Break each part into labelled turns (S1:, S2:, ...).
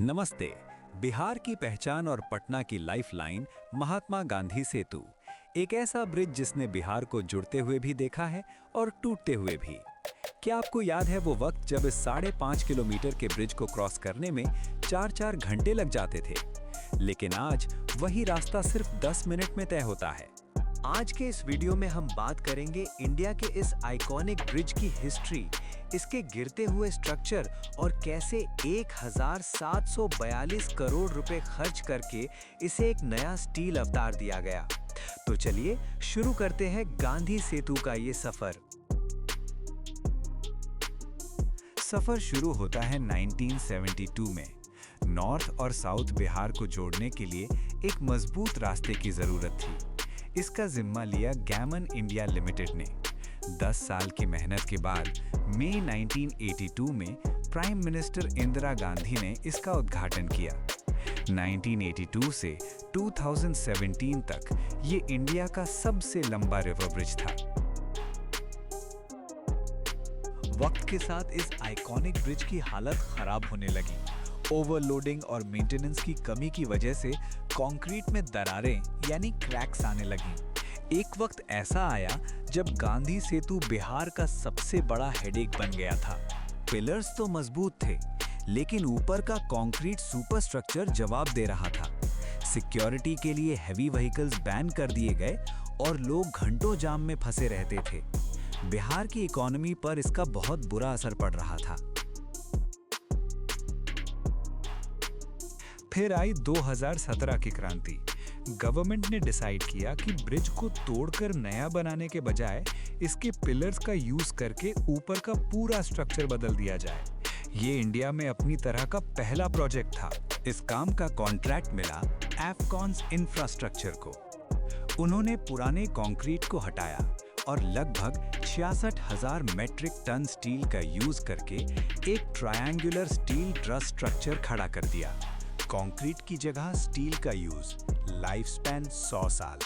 S1: नमस्ते। बिहार की पहचान और पटना की लाइफलाइन महात्मा गांधी सेतु, एक ऐसा ब्रिज जिसने बिहार को जुड़ते हुए भी देखा है और टूटते हुए भी। क्या आपको याद है वो वक्त जब इस 5.5 किलोमीटर के ब्रिज को क्रॉस करने में 4-4 घंटे लग जाते थे, लेकिन आज वही रास्ता सिर्फ 10 मिनट में तय होता है।
S2: आज के इस वीडियो में हम बात करेंगे इंडिया के इस आइकॉनिक ब्रिज की हिस्ट्री, इसके गिरते हुए स्ट्रक्चर और कैसे 1742 करोड़ रुपए खर्च करके इसे एक नया स्टील अवतार दिया गया। तो चलिए शुरू करते हैं गांधी सेतु का ये सफर।
S1: सफर शुरू होता है 1972 में। नॉर्थ और साउथ बिहार को जोड़ने के लिए एक मजबूत रास्ते की जरूरत थी। इसका जिम्मा लिया गैमन इंडिया लिमिटेड ने। 10 साल की मेहनत के बाद मई 1982 में प्राइम मिनिस्टर इंदिरा गांधी ने इसका उद्घाटन किया। 1982 से 2017 तक ये इंडिया का सबसे लंबा रिवर ब्रिज था।
S3: वक्त के साथ इस आइकॉनिक ब्रिज की हालत खराब होने लगी। ओवरलोडिंग और मेंटेनेंस की कमी की वजह से कंक्रीट में दरारें यानी क्रैक्स आने लगी। एक वक्त ऐसा आया जब गांधी सेतु बिहार का सबसे बड़ा हेडेक बन गया था।
S1: पिलर्स तो मजबूत थे, लेकिन ऊपर का कंक्रीट सुपरस्ट्रक्चर जवाब दे रहा था। सिक्योरिटी के लिए हेवी व्हीकल्स बैन कर दिए गए और लोग घंटों जाम में फंसे रहते थे। बिहार की इकोनॉमी पर इसका बहुत बुरा असर पड़ रहा था। फिर आई 2017 की क्रांति। गवर्नमेंट ने डिसाइड किया कि ब्रिज को तोड़कर नया बनाने के बजाय इसके पिलर्स का यूज करके ऊपर का पूरा स्ट्रक्चर बदल दिया जाए। ये इंडिया में अपनी तरह का पहला प्रोजेक्ट था। इस काम का कॉन्ट्रैक्ट मिला एफकॉन्स इंफ्रास्ट्रक्चर को। उन्होंने पुराने कंक्रीट को हटाया और लगभग 66,000 मेट्रिक टन स्टील का यूज करके एक ट्रायंगुलर स्टील ट्रस स्ट्रक्चर खड़ा कर दिया। कंक्रीट की जगह स्टील का यूज, लाइफ स्पैन 100 साल।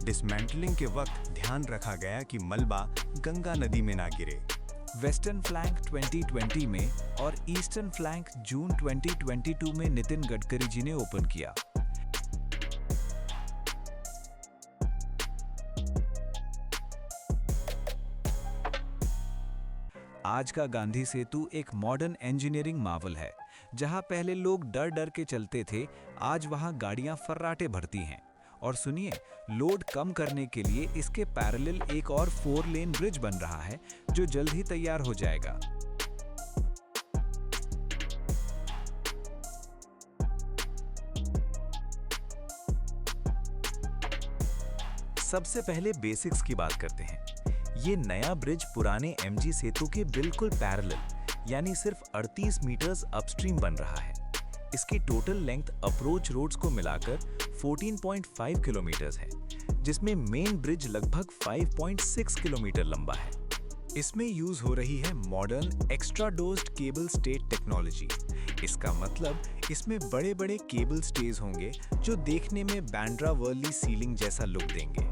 S1: डिसमेंटलिंग के वक्त ध्यान रखा गया कि मलबा गंगा नदी में ना गिरे। वेस्टर्न फ्लैंक 2020 में और ईस्टर्न फ्लैंक जून 2022 में नितिन गडकरी जी ने ओपन किया। आज का गांधी सेतु एक मॉडर्न इंजीनियरिंग मार्वल है। जहां पहले लोग डर डर के चलते थे, आज वहां गाड़ियां फर्राटे भरती हैं। और सुनिए, लोड कम करने के लिए इसके पैरेलल एक और 4 लेन ब्रिज बन रहा है जो जल्द ही तैयार हो जाएगा। सबसे पहले बेसिक्स की बात करते हैं। ये नया ब्रिज पुराने एमजी सेतु के बिल्कुल पैरेलल यानी सिर्फ 38 मीटर्स अपस्ट्रीम बन रहा है। इसकी टोटल लेंथ अप्रोच रोड्स को मिलाकर 14.5 किलोमीटर्स है, जिसमें मेन ब्रिज लगभग 5.6 किलोमीटर लंबा है। इसमें यूज हो रही है modern extra dozed cable stayed technology. इसका मतलब इसमें बड़े बड़े केबल स्टेज होंगे जो देखने में बैंड्रा वर्ली सीलिंग जैसा लुक देंगे।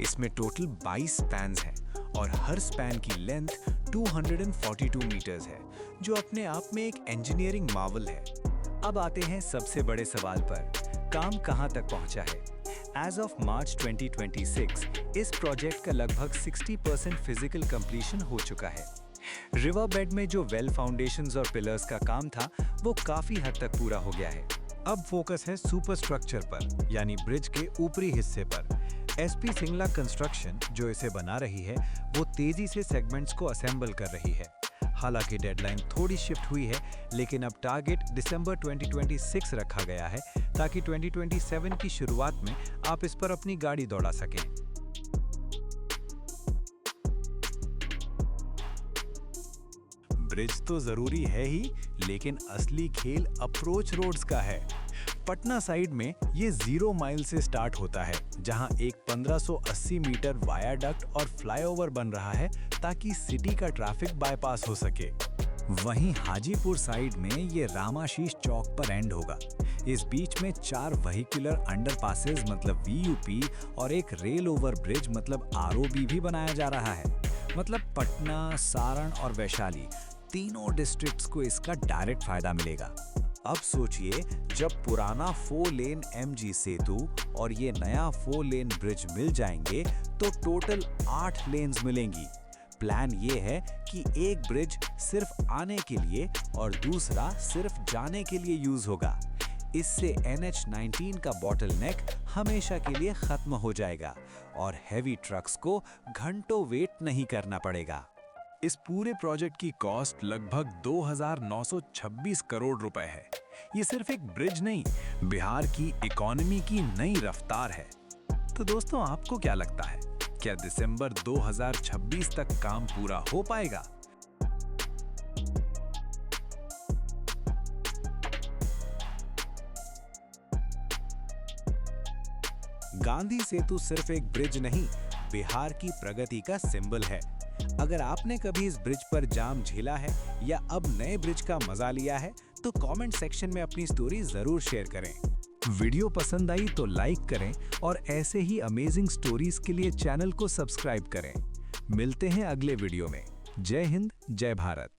S1: इसमें टोटल 22 स्पैन्स हैं और हर स्पैन की लेंथ 242 मीटर्स है, जो अपने आप में एक इंजीनियरिंग मार्वल है। अब आते हैं सबसे बड़े सवाल पर, काम कहां तक पहुंचा है। एज ऑफ मार्च 2026 इस प्रोजेक्ट का लगभग 60% फिजिकल कंप्लीशन हो चुका है। रिवर बेड में जो वेल फाउंडेशंस और पिलर्स का काम था वो काफी हद तक पूरा हो गया है। अब फोकस है सुपर स्ट्रक्चर पर, यानी ब्रिज के ऊपरी हिस्से पर। एसपी सिंगला कंस्ट्रक्शन जो इसे बना रही है वो तेजी से सेगमेंट्स को असेंबल कर रही है। हालांकि डेडलाइन थोड़ी शिफ्ट हुई है, लेकिन अब टारगेट दिसंबर 2026 रखा गया है ताकि 2027 की शुरुआत में आप इस पर अपनी गाड़ी दौड़ा सकें। ब्रिज तो जरूरी है ही, लेकिन असली खेल अप्रोच रोड्स का है। पटना साइड में ये 0 माइल से स्टार्ट होता है, जहां एक 1580 मीटर वायाडक्ट और फ्लाईओवर बन रहा है ताकि सिटी का ट्रैफिक बाईपास हो सके। वहीं हाजीपुर साइड में ये रामाशीष चौक पर एंड होगा। इस बीच में 4 व्हीकुलर अंडरपासेस मतलब वीयूपी और एक रेल ओवर ब्रिज मतलब आरओबी भी बनाया जा रहा है। मतलब पटना, सारण और वैशाली तीनों डिस्ट्रिक्ट्स को इसका डायरेक्ट फायदा मिलेगा। अब सोचिए, जब पुराना 4 लेन MG सेतु और ये नया 4 लेन ब्रिज मिल जाएंगे तो टोटल 8 लेन्स मिलेंगी। प्लान ये है कि एक ब्रिज सिर्फ आने के लिए और दूसरा सिर्फ जाने के लिए यूज होगा। इससे NH19 का बॉटलनेक हमेशा के लिए खत्म हो जाएगा और हैवी ट्रक्स को घंटों वेट नहीं करना पड़ेगा।
S3: इस पूरे प्रोजेक्ट की कॉस्ट लगभग 2,926 करोड़ रुपए है। ये सिर्फ एक ब्रिज नहीं, बिहार की इकोनॉमी की नई रफ्तार है। तो दोस्तों, आपको क्या लगता है, क्या दिसंबर 2026 तक काम पूरा हो पाएगा?
S1: गांधी सेतु सिर्फ एक ब्रिज नहीं, बिहार की प्रगति का सिंबल है। अगर आपने कभी इस ब्रिज पर जाम झेला है या अब नए ब्रिज का मजा लिया है तो कमेंट सेक्शन में अपनी स्टोरी जरूर शेयर करें।
S3: वीडियो पसंद आई तो लाइक करें और ऐसे ही अमेजिंग स्टोरीज के लिए चैनल को सब्सक्राइब करें। मिलते हैं अगले वीडियो में। जय हिंद, जय भारत।